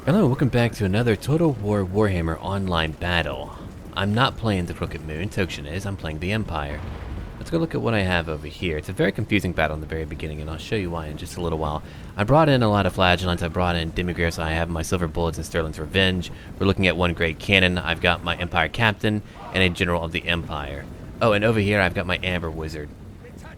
Hello, welcome back to another Total War Warhammer online battle. I'm not playing the Crooked Moon, Tokshin is, I'm playing the Empire. Let's go look at what I have over here. It's a very confusing battle in the very beginning, and I'll show you why in just a little while. I brought in a lot of flagellants, I brought in Demigryphs, I have my Silver Bullets and Sterling's Revenge. We're looking at one great cannon, I've got my Empire Captain, and a General of the Empire. Oh, and over here I've got my Amber Wizard.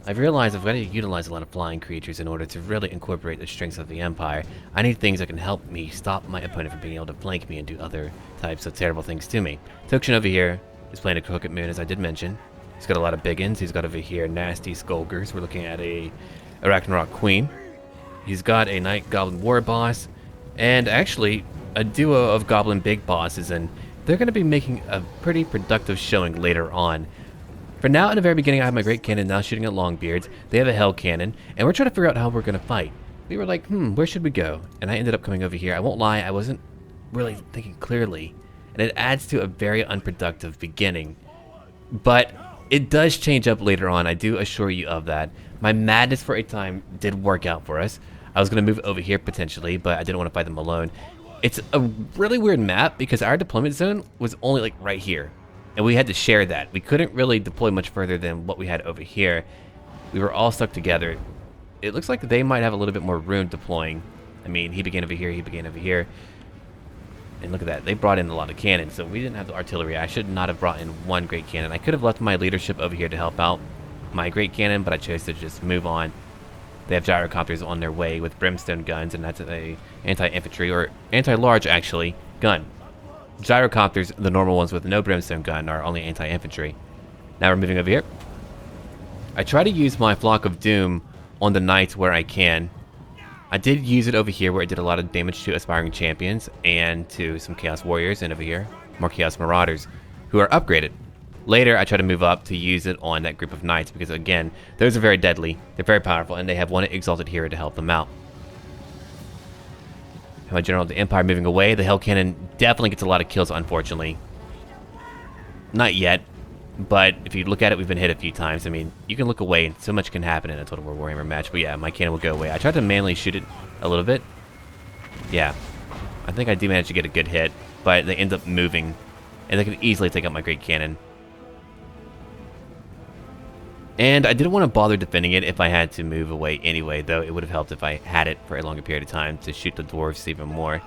I've realized I've got to utilize a lot of flying creatures in order to really incorporate the strengths of the Empire. I need things that can help me stop my opponent from being able to flank me and do other types of terrible things to me. Tokshin over here is playing a Crooked Moon, as I did mention. He's got a lot of big ins. He's got over here nasty Skulkers. We're looking at a Ragnarok Queen. He's got a Night Goblin War Boss, and actually a duo of Goblin Big Bosses, and they're going to be making a pretty productive showing later on. For now, in the very beginning, I have my Great Cannon now shooting at Longbeards. They have a Hell Cannon, and we're trying to figure out how we're going to fight. We were like, where should we go? And I ended up coming over here. I won't lie, I wasn't really thinking clearly, and it adds to a very unproductive beginning. But it does change up later on, I do assure you of that. My madness for a time did work out for us. I was going to move over here potentially, but I didn't want to fight them alone. It's a really weird map because our deployment zone was only like right here. And we had to share that. We couldn't really deploy much further than what we had over here. We were all stuck together. It looks like they might have a little bit more room deploying. I mean, he began over here, he began over here. And look at that, they brought in a lot of cannons, so we didn't have the artillery. I should not have brought in one great cannon. I could have left my leadership over here to help out my great cannon, but I chose to just move on. They have gyrocopters on their way with brimstone guns, and that's a anti-infantry, or anti-large actually, gun. Gyrocopters, the normal ones with no brimstone gun, are only anti-infantry. Now we're moving over here. I try to use my Flock of Doom on the knights where I can. I did use it over here where it did a lot of damage to aspiring champions and to some Chaos Warriors, and over here, more Chaos Marauders, who are upgraded. Later, I try to move up to use it on that group of knights because, again, those are very deadly, they're very powerful, and they have one Exalted Hero to help them out. My General of the Empire moving away. The Hell Cannon definitely gets a lot of kills, unfortunately. Not yet, but if you look at it, we've been hit a few times. I mean, you can look away, and so much can happen in a Total War Warhammer match. But yeah, my cannon will go away. I tried to manually shoot it a little bit. Yeah, I think I do manage to get a good hit, but they end up moving, and they can easily take out my Great Cannon. And I didn't want to bother defending it if I had to move away anyway, though it would have helped if I had it for a longer period of time to shoot the dwarves even more.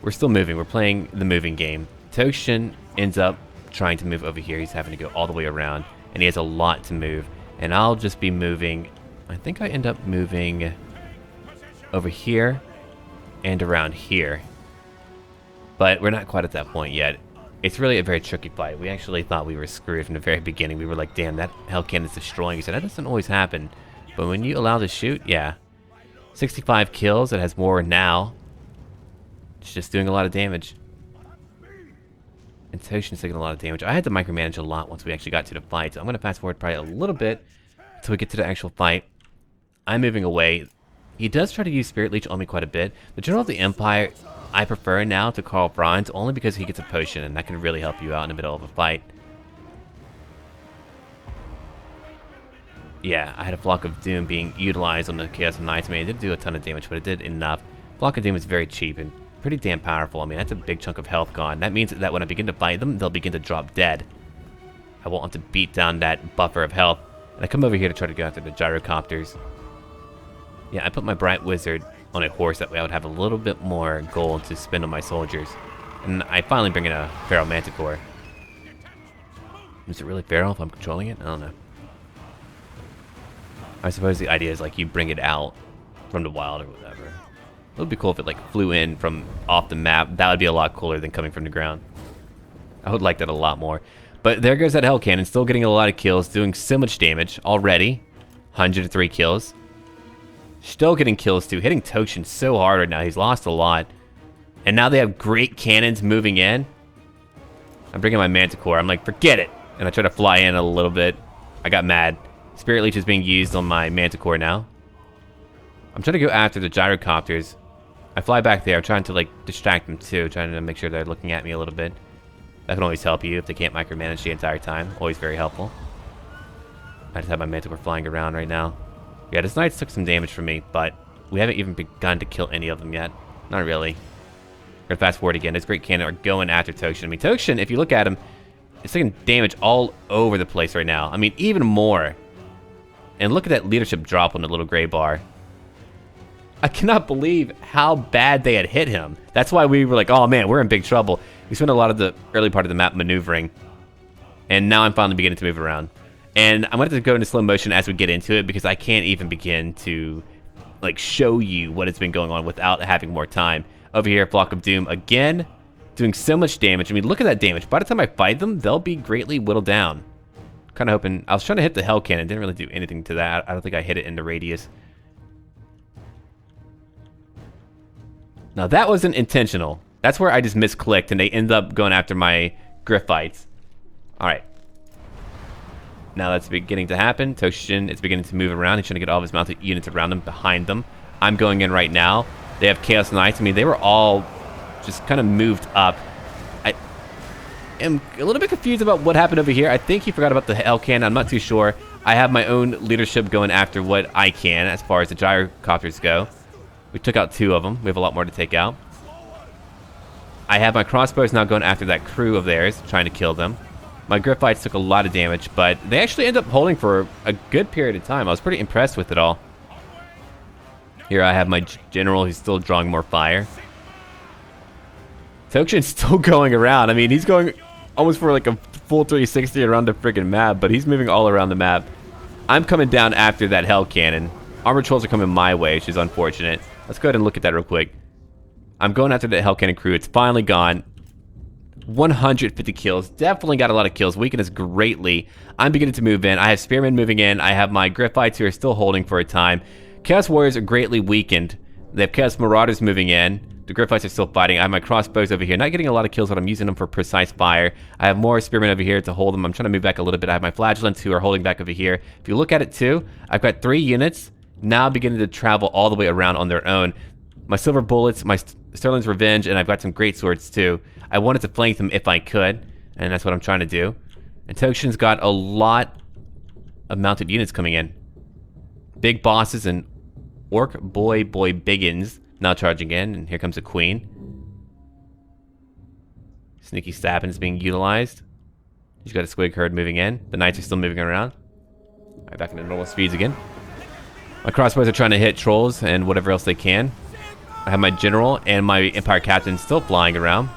We're still moving. We're playing the moving game. Tokshin ends up trying to move over here. He's having to go all the way around, and he has a lot to move. And I'll just be moving. I think I end up moving over here and around here. But we're not quite at that point yet. It's really a very tricky fight. We actually thought we were screwed from the very beginning. We were like, damn, that Hell Cannon's destroying us. And that doesn't always happen. But when you allow to shoot, yeah. 65 kills, it has more now. It's just doing a lot of damage. And Tokshin's taking a lot of damage. I had to micromanage a lot once we actually got to the fight. So I'm going to fast forward probably a little bit until we get to the actual fight. I'm moving away. He does try to use Spirit Leech on me quite a bit. The General of the Empire, I prefer now to Karl Franz only because he gets a potion, and that can really help you out in the middle of a fight. Yeah, I had a Flock of Doom being utilized on the Chaos Knights. I mean, it didn't do a ton of damage, but it did enough. Flock of Doom is very cheap and pretty damn powerful. I mean, that's a big chunk of health gone. That means that when I begin to fight them, they'll begin to drop dead. I won't have to beat down that buffer of health. And I come over here to try to go after the gyrocopters. Yeah, I put my Bright Wizard on a horse, that way I would have a little bit more gold to spend on my soldiers. And I finally bring in a Feral Manticore. Is it really feral if I'm controlling it? I don't know. I suppose the idea is like you bring it out from the wild or whatever. It would be cool if it like flew in from off the map. That would be a lot cooler than coming from the ground. I would like that a lot more. But there goes that Hell Cannon, still getting a lot of kills, doing so much damage already. 103 kills. Still getting kills too, hitting Tokshin so hard right now. He's lost a lot. And now they have great cannons moving in. I'm bringing my Manticore. I'm like, forget it. And I try to fly in a little bit. I got mad. Spirit Leech is being used on my Manticore now. I'm trying to go after the gyrocopters. I fly back there. I'm trying to like distract them too. Trying to make sure they're looking at me a little bit. That can always help you if they can't micromanage the entire time. Always very helpful. I just have my Manticore flying around right now. Yeah, this Knights took some damage from me, but we haven't even begun to kill any of them yet. Not really. We're gonna fast forward again. This great cannon are going after Tokshin. I mean, Tokshin, if you look at him, it's taking damage all over the place right now. I mean, even more. And look at that leadership drop on the little gray bar. I cannot believe how bad they had hit him. That's why we were like, oh man, we're in big trouble. We spent a lot of the early part of the map maneuvering. And now I'm finally beginning to move around. And I'm going to go into slow motion as we get into it because I can't even begin to like show you what has been going on without having more time. Over here, Flock of Doom again, doing so much damage. I mean, look at that damage. By the time I fight them, they'll be greatly whittled down. Kind of hoping... I was trying to hit the Hell Cannon. Didn't really do anything to that. I don't think I hit it in the radius. Now, that wasn't intentional. That's where I just misclicked, and they end up going after my Griffites. Alright. Now that's beginning to happen. Tokshin is beginning to move around. He's trying to get all of his mounted units around him, behind them. I'm going in right now. They have Chaos Knights. I mean, they were all just kind of moved up. I am a little bit confused about what happened over here. I think he forgot about the Hell Cannon. I'm not too sure. I have my own leadership going after what I can as far as the gyrocopters go. We took out 2 of them. We have a lot more to take out. I have my crossbows now going after that crew of theirs, trying to kill them. My Griffites took a lot of damage, but they actually ended up holding for a good period of time. I was pretty impressed with it all. Here I have my general who's still drawing more fire. Tokshin's still going around. I mean, he's going almost for like a full 360 around the freaking map, but he's moving all around the map. I'm coming down after that Hell Cannon. Armored Trolls are coming my way, which is unfortunate. Let's go ahead and look at that real quick. I'm going after the Hell Cannon crew. It's finally gone. 150 kills. Definitely got a lot of kills. Weakened us greatly. I'm beginning to move in. I have Spearmen moving in. I have my Griffites who are still holding for a time. Chaos Warriors are greatly weakened. They have Chaos Marauders moving in. The Griffites are still fighting. I have my crossbows over here. Not getting a lot of kills, but I'm using them for precise fire. I have more Spearmen over here to hold them. I'm trying to move back a little bit. I have my Flagellants who are holding back over here. If you look at it too, I've got 3 units now beginning to travel all the way around on their own. My Silver Bullets, my Sterling's Revenge, and I've got some Great Swords too. I wanted to flank them if I could, and that's what I'm trying to do. And Tokshin's got a lot of mounted units coming in. Big bosses and Orc Boy Biggins now charging in, and here comes the Queen. Sneaky Stabbing is being utilized. He's got a Squig Herd moving in. The Knights are still moving around. Alright, back into normal speeds again. My crossbows are trying to hit trolls and whatever else they can. I have my general and my Empire Captain still flying around.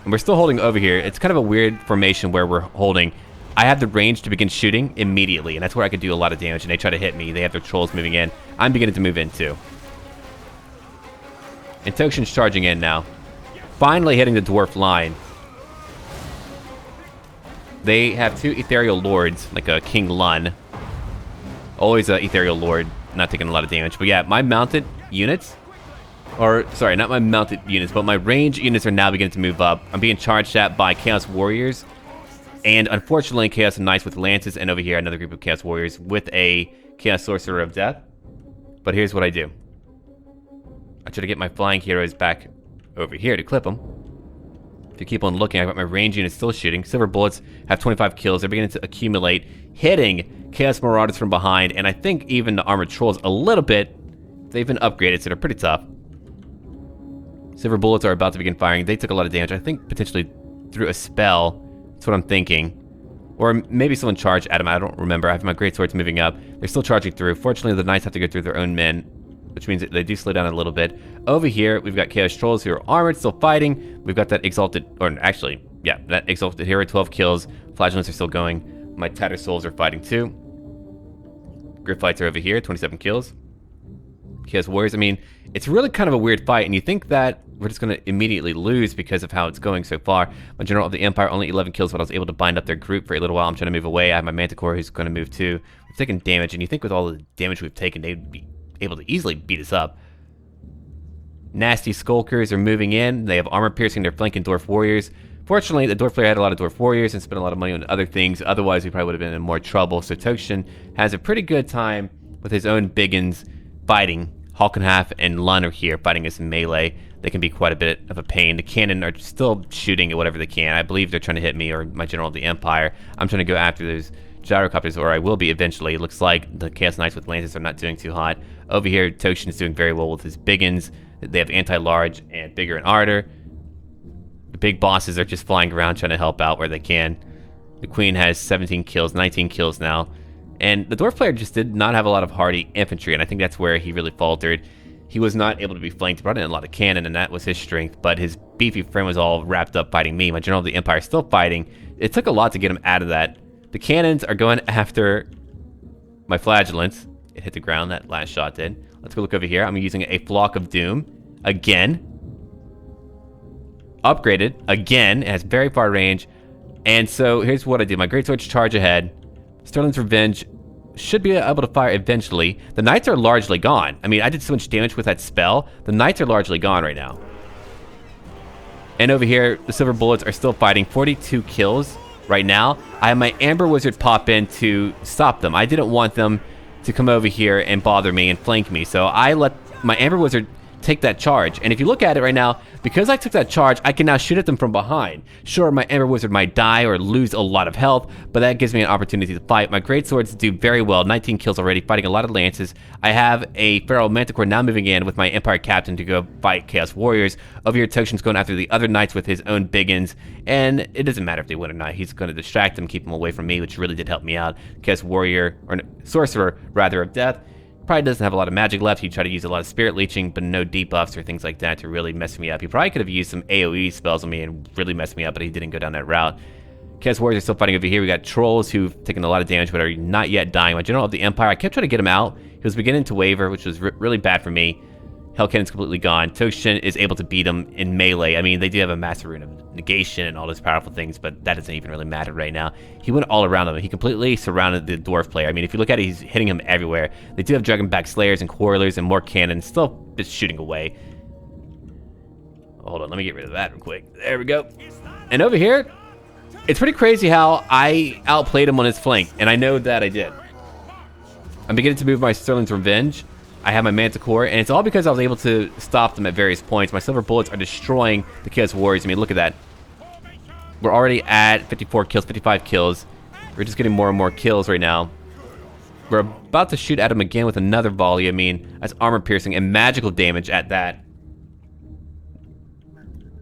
And we're still holding over here. It's kind of a weird formation where we're holding. I have the range to begin shooting immediately, and that's where I could do a lot of damage, and they try to hit me. They have their trolls moving in. I'm beginning to move in too. And Tokshin's charging in now. Finally hitting the dwarf line. They have 2 Ethereal Lords, like a King Lun. Always an Ethereal Lord, not taking a lot of damage. But yeah, my mounted units, or sorry, not my mounted units, but my ranged units are now beginning to move up. I'm being charged at by Chaos Warriors, and unfortunately Chaos Knights with Lances, and over here another group of Chaos Warriors with a Chaos Sorcerer of Death. But here's what I do. I try to get my flying heroes back over here to clip them. If you keep on looking, I've got my range units still shooting. Silver Bullets have 25 kills. They're beginning to accumulate, hitting Chaos Marauders from behind, and I think even the Armored Trolls a little bit. They've been upgraded, so they're pretty tough. Silver Bullets are about to begin firing. They took a lot of damage. I think potentially through a spell. That's what I'm thinking. Or maybe someone charged at them. I don't remember. I have my Great Swords moving up. They're still charging through. Fortunately, the Knights have to go through their own men, which means that they do slow down a little bit. Over here, we've got Chaos Trolls who are armored, still fighting. We've got that Exalted, or actually, yeah, that Exalted hero, 12 kills. Flagellants are still going. My Tattered Souls are fighting too. Griffites are over here, 27 kills. Chaos Warriors, I mean, it's really kind of a weird fight, and you think that we're just going to immediately lose because of how it's going so far. My General of the Empire, only 11 kills, but I was able to bind up their group for a little while. I'm trying to move away. I have my Manticore who's going to move too. We've taken damage, and you think with all the damage we've taken, they'd be able to easily beat us up. Nasty Skulkers are moving in. They have armor piercing. They're flanking Dwarf Warriors. Fortunately, the Dwarf player had a lot of Dwarf Warriors and spent a lot of money on other things. Otherwise, we probably would have been in more trouble. So Tokshin has a pretty good time with his own biggins fighting. Halkenhalf and Lun are here fighting us in melee. They can be quite a bit of a pain. The cannon are still shooting at whatever they can. I believe they're trying to hit me or my General of the Empire. I'm trying to go after those gyrocopters, or I will be eventually. It looks like the Chaos Knights with Lances are not doing too hot. Over here, Tokshin is doing very well with his biggins. They have anti-large and bigger and arter. The big bosses are just flying around trying to help out where they can. The queen has 17 kills, 19 kills now. And the dwarf player just did not have a lot of hardy infantry, and I think that's where he really faltered. He was not able to be flanked. He brought in a lot of cannon, and that was his strength, but his beefy friend was all wrapped up fighting me. My general of the Empire is still fighting. It took a lot to get him out of that. The cannons are going after my flagellants. It hit the ground, that last shot did. Let's go look over here. I'm using a Flock of Doom. Again. Upgraded. Again. It has very far range. And so here's what I did. My Greatswords charge ahead. Sterling's Revenge should be able to fire eventually. The Knights are largely gone. I mean, I did so much damage with that spell. The Knights are largely gone right now. And over here, the Silver Bullets are still fighting. 42 kills right now. I have my Amber Wizard pop in to stop them. I didn't want them to come over here and bother me and flank me. So I let my Amber Wizard take that charge. And if you look at it right now, because I took that charge, I can now shoot at them from behind. Sure, my Amber Wizard might die or lose a lot of health, but that gives me an opportunity to fight. My Great Swords do very well. 19 kills already, fighting a lot of lances. I have a Feral Manticore now moving in with my Empire Captain to go fight Chaos Warriors. Over here, Tokshin's going after the other Knights with his own biggins, and it doesn't matter if they win or not. He's going to distract them, keep them away from me, which really did help me out. Chaos Warrior, or Sorcerer, rather, of Death, probably doesn't have a lot of magic left. He tried to use a lot of spirit leeching, but no debuffs or things like that to really mess me up. He probably could have used some AoE spells on me and really messed me up, but he didn't go down that route. Chaos Warriors are still fighting over here. We got Trolls who've taken a lot of damage but are not yet dying. My General of the Empire, I kept trying to get him out. He was beginning to waver, which was really bad for me. Hellcannon's completely gone. Tokshin is able to beat him in melee. I mean, they do have a Master Rune of Negation and all those powerful things, but that doesn't even really matter right now. He went all around them. He completely surrounded the Dwarf player. I mean, if you look at it, he's hitting him everywhere. They do have Dragonback Slayers and Quarrelers and more cannons, still just shooting away. Hold on, let me get rid of that real quick. There we go. And over here, it's pretty crazy how I outplayed him on his flank, and I know that I did. I'm beginning to move my Sterling's Revenge. I have my Manticore, and it's all because I was able to stop them at various points. My Silver Bullets are destroying the Chaos Warriors. I mean, look at that. We're already at 54 kills, 55 kills. We're just getting more and more kills right now. We're about to shoot at him again with another volley. I mean, that's armor piercing and magical damage at that.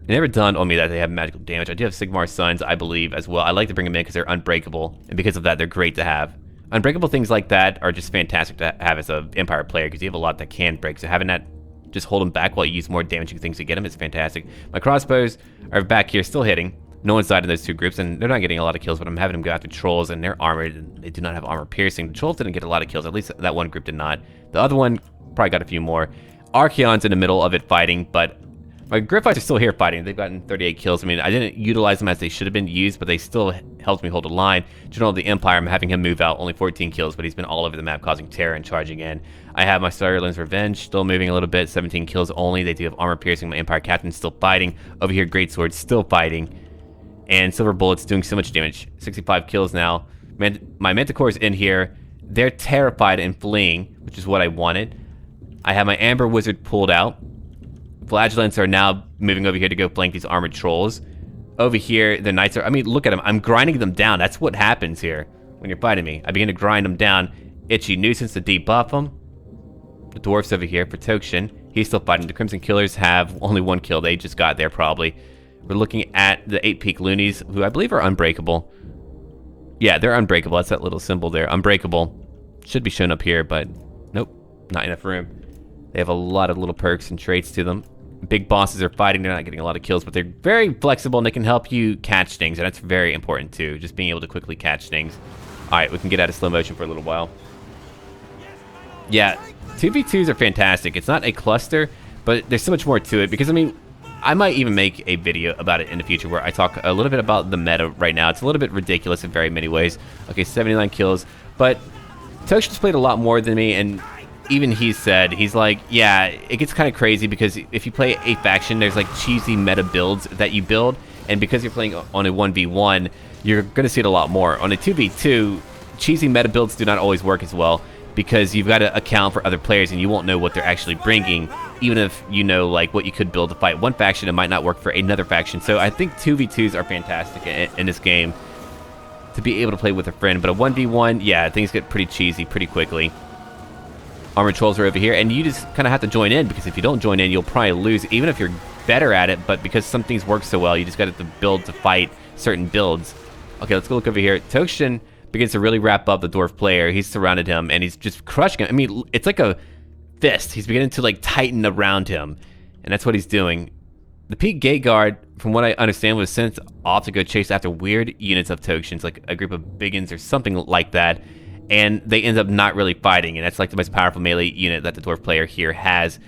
It never dawned on me that they have magical damage. I do have Sigmar's Sons, I believe, as well. I like to bring them in because they're unbreakable, and because of that, they're great to have. Unbreakable things like that are just fantastic to have as an Empire player because you have a lot that can break. So having that just hold them back while you use more damaging things to get them is fantastic. My crossbows are back here still hitting. No one's died in those two groups, and they're not getting a lot of kills, but I'm having them go after Trolls, and they're armored, and they do not have armor piercing. The Trolls didn't get a lot of kills. At least that one group did not. The other one probably got a few more. Archaon's in the middle of it fighting, but my Griffites are still here fighting. They've gotten 38 kills. I mean, I didn't utilize them as they should have been used, but they still helped me hold a line. General of the Empire, I'm having him move out. Only 14 kills, but he's been all over the map causing terror and charging in. I have my Sterling's Revenge still moving a little bit. 17 kills only. They do have armor piercing. My Empire Captain's still fighting. Over here, Great Sword still fighting. And Silver Bullets doing so much damage. 65 kills now. My Manticore's in here. They're terrified and fleeing, which is what I wanted. I have my Amber Wizard pulled out. Flagellants are now moving over here to go flank these armored Trolls. Over here, the Knights are... I mean, look at them. I'm grinding them down. That's what happens here when you're fighting me. I begin to grind them down. Itchy Nuisance to debuff them. The Dwarfs over here for Tokshin. He's still fighting. The Crimson Killers have only one kill. They just got there, probably. We're looking at the 8-peak Loonies, who I believe are unbreakable. Yeah, they're unbreakable. That's that little symbol there. Unbreakable. Should be shown up here, but nope. Not enough room. They have a lot of little perks and traits to them. Big bosses are fighting. They're not getting a lot of kills, but they're very flexible, and they can help you catch things, and that's very important, too. Just being able to quickly catch things. All right, we can get out of slow motion for a little while. Yeah, 2v2s are fantastic. It's not a cluster, but there's so much more to it, because, I mean, I might even make a video about it in the future where I talk a little bit about the meta right now. It's a little bit ridiculous in very many ways. Okay, 79 kills, but Tokshin's played a lot more than me, and even he said, he's like, yeah, it gets kind of crazy because if you play a faction, there's like cheesy meta builds that you build, and because you're playing on a 1v1, you're going to see it a lot more. On a 2v2, cheesy meta builds do not always work as well because you've got to account for other players and you won't know what they're actually bringing, even if you know like what you could build to fight one faction. It might not work for another faction. So I think 2v2s are fantastic in this game to be able to play with a friend, but a 1v1, yeah, things get pretty cheesy pretty quickly. armored trolls are over here, and you just kind of have to join in, because if you don't join in, you'll probably lose, even if you're better at it. But because some things work so well, you just got to build to fight certain builds. Okay, let's go look over here. Tokshin begins to really wrap up the dwarf player. He's surrounded him, and he's just crushing him. I mean, it's like a fist. He's beginning to like tighten around him, and that's what he's doing. The Peak Gate Guard, from what I understand, was sent off to go chase after weird units of Tokshins, like a group of Biggins or something like that, and they end up not really fighting, and that's like the most powerful melee unit that the dwarf player here has.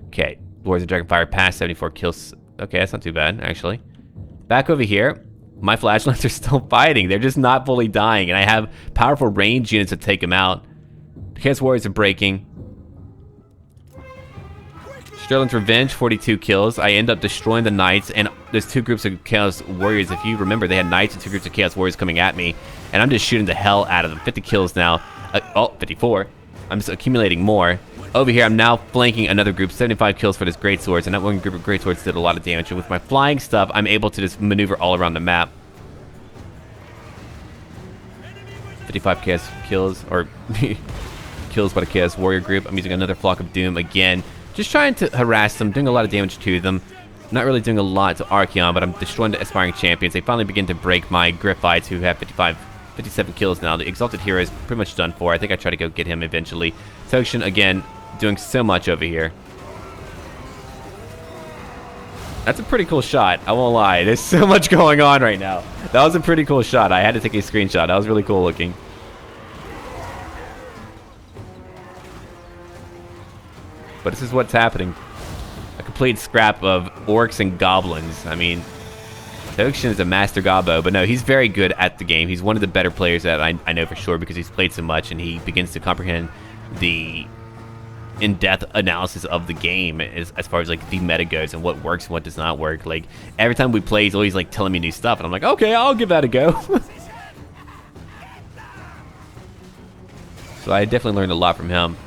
Okay, Lords of Dragonfire past 74 kills. Okay, that's not too bad, actually. Back over here, my flashlights are still fighting. They're just not fully dying, and I have powerful range units to take them out. The Chaos Warriors are breaking. Sterling's Revenge, 42 kills. I end up destroying the Knights, and there's two groups of Chaos Warriors. If you remember, they had Knights and two groups of Chaos Warriors coming at me, and I'm just shooting the hell out of them. 50 kills now. 54. I'm just accumulating more. Over here, I'm now flanking another group. 75 kills for this Great Swords, and that one group of Great Swords did a lot of damage. And with my flying stuff, I'm able to just maneuver all around the map. 55 Chaos kills, or kills by the Chaos Warrior group. I'm using another Flock of Doom again. Just trying to harass them, doing a lot of damage to them. Not really doing a lot to Archeon, but I'm destroying the Aspiring Champions. They finally begin to break my Griffites, who have 57 kills now. The Exalted Hero is pretty much done for. I think I try to go get him eventually. Tokshin, again, doing so much over here. That's a pretty cool shot, I won't lie. There's so much going on right now. That was a pretty cool shot. I had to take a screenshot. That was really cool looking. But this is what's happening. A complete scrap of orcs and goblins. I mean, Tokshin is a master gobbo, but no, he's very good at the game. He's one of the better players that I know for sure, because he's played so much, and he begins to comprehend the in-depth analysis of the game as far as like the meta goes and what works and what does not work. Like every time we play, he's always like telling me new stuff, and I'm like, okay, I'll give that a go. So I definitely learned a lot from him.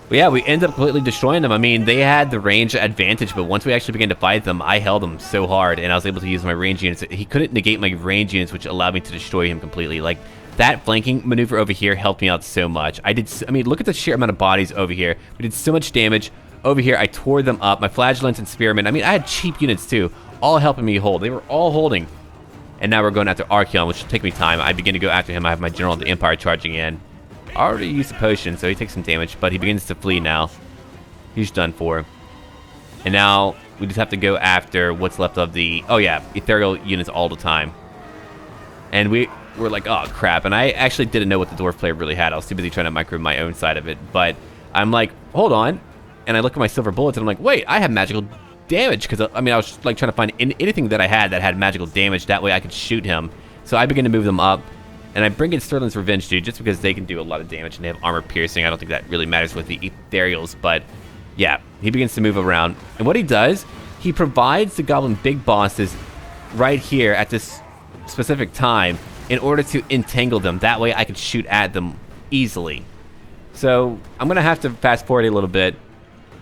But yeah, we end up completely destroying them. I mean, they had the range advantage, but once we actually began to fight them, I held them so hard, and I was able to use my range units. He couldn't negate my range units, which allowed me to destroy him completely. Like, that flanking maneuver over here helped me out so much. I mean, look at the sheer amount of bodies over here. We did so much damage. Over here, I tore them up. My Flagellants and Spearmen. I mean, I had cheap units too, all helping me hold. They were all holding. And now we're going after Archeon, which will take me time. I begin to go after him. I have my General of the Empire charging in. I already used a potion, so he takes some damage, but he begins to flee now. He's done for. And now we just have to go after what's left of the, oh yeah, ethereal units all the time. And we're like, oh crap. And I actually didn't know what the dwarf player really had. I was too busy trying to micro my own side of it. But I'm like, hold on. And I look at my silver bullets, and I'm like, wait, I have magical damage. Because, I mean, I was like trying to find anything that I had that had magical damage. That way I could shoot him. So I begin to move them up. And I bring in Sterling's Revenge, dude, just because they can do a lot of damage and they have armor piercing. I don't think that really matters with the ethereals, but yeah, he begins to move around. And what he does, he provides the goblin big bosses right here at this specific time in order to entangle them. That way I can shoot at them easily. So I'm going to have to fast forward a little bit,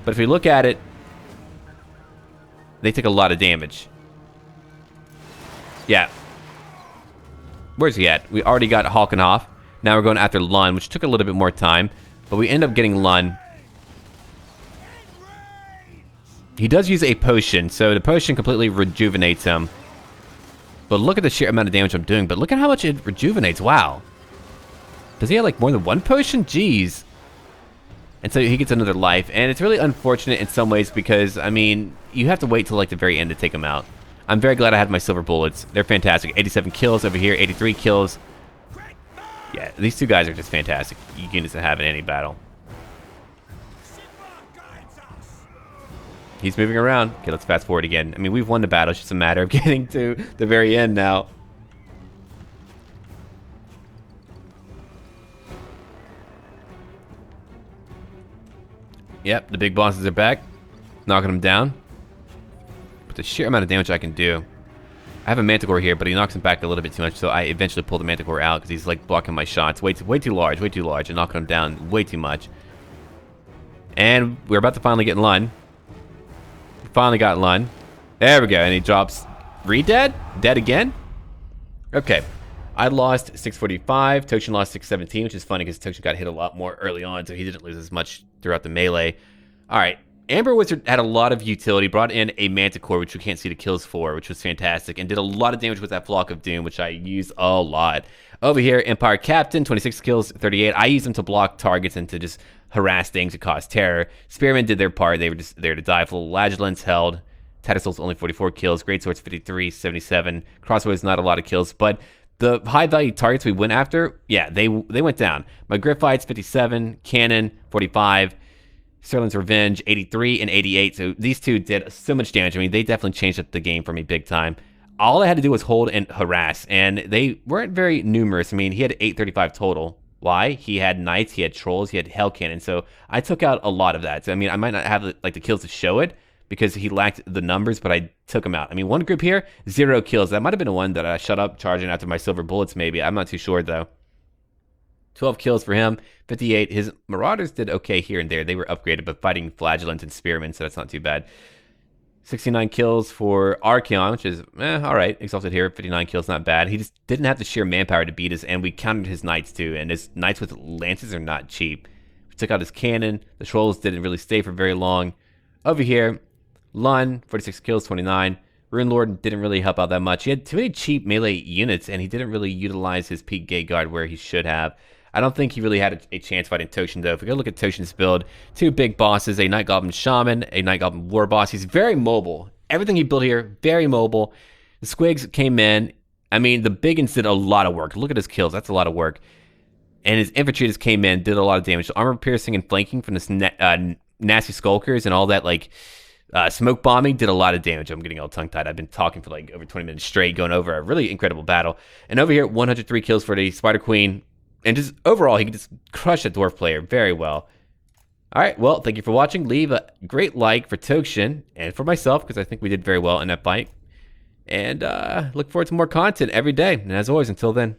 but if we look at it, they take a lot of damage. Yeah. Where's he at? We already got Halkenhoff. Now we're going after Lun, which took a little bit more time. But we end up getting Lun. He does use a potion, so the potion completely rejuvenates him. But look at the sheer amount of damage I'm doing. But look at how much it rejuvenates. Wow. Does he have like more than one potion? Jeez. And so he gets another life. And it's really unfortunate in some ways because, I mean, you have to wait till like the very end to take him out. I'm very glad I had my silver bullets. They're fantastic. 87 kills over here, 83 kills. Yeah, these two guys are just fantastic units to have in any battle. He's moving around. Okay, let's fast forward again. I mean, we've won the battle. It's just a matter of getting to the very end now. Yep, the big bosses are back. Knocking them down. The sheer amount of damage I can do. I have a Manticore here, but he knocks him back a little bit too much, so I eventually pull the Manticore out because he's like blocking my shots. Way too large, and knocking him down way too much. And we're about to finally get Lun. We finally got Lun. There we go, and he drops. Dead? Dead again? Okay. I lost 645. Tokshin lost 617, which is funny because Tokshin got hit a lot more early on, so he didn't lose as much throughout the melee. All right. Amber Wizard had a lot of utility, brought in a Manticore, which we can't see the kills for, which was fantastic, and did a lot of damage with that Flock of Doom, which I used a lot. Over here, Empire Captain, 26 kills, 38. I used them to block targets and to just harass things and cause terror. Spearmen did their part. They were just there to die. Flagellants held. Tattersalls only 44 kills. Greatswords 53, 77. Crossbows not a lot of kills, but the high-value targets we went after, yeah, they went down. My Griffites, 57. Cannon, 45. Sterling's Revenge, 83 and 88. So these two did so much damage. I mean, they definitely changed up the game for me big time. All I had to do was hold and harass, and they weren't very numerous. I mean, he had 835 total. Why? He had knights, he had trolls, he had hell cannon. So I took out a lot of that. So, I mean, I might not have like the kills to show it because he lacked the numbers, but I took him out. I mean, one group here, 0 kills. That might have been the one that I shut up charging after my silver bullets, maybe. I'm not too sure, though. 12 kills for him, 58. His Marauders did okay here and there. They were upgraded, but fighting Flagellants and Spearmen, so that's not too bad. 69 kills for Archeon, which is, all right. Exalted here, 59 kills, not bad. He just didn't have the sheer manpower to beat us, and we countered his Knights, too. And his Knights with Lances are not cheap. We took out his Cannon. The Trolls didn't really stay for very long. Over here, Lun, 46 kills, 29. Rune Lord didn't really help out that much. He had too many cheap melee units, and he didn't really utilize his Peak Gate Guard where he should have. I don't think he really had a chance fighting Tokshin, though. If we go look at Tokshin's build, 2 big bosses, a Night Goblin Shaman, a Night Goblin War Boss. He's very mobile. Everything he built here, very mobile. The Squigs came in. I mean, the Biggins did a lot of work. Look at his kills. That's a lot of work. And his Infantry just came in, did a lot of damage. So armor piercing and flanking from this nasty Skulkers and all that, like, smoke bombing did a lot of damage. I'm getting all tongue-tied. I've been talking for like over 20 minutes straight, going over a really incredible battle. And over here, 103 kills for the Spider Queen. And just overall, he can just crush a dwarf player very well. All right, well, thank you for watching. Leave a great like for Tokshin and for myself, because I think we did very well in that fight. And look forward to more content every day. And as always, until then,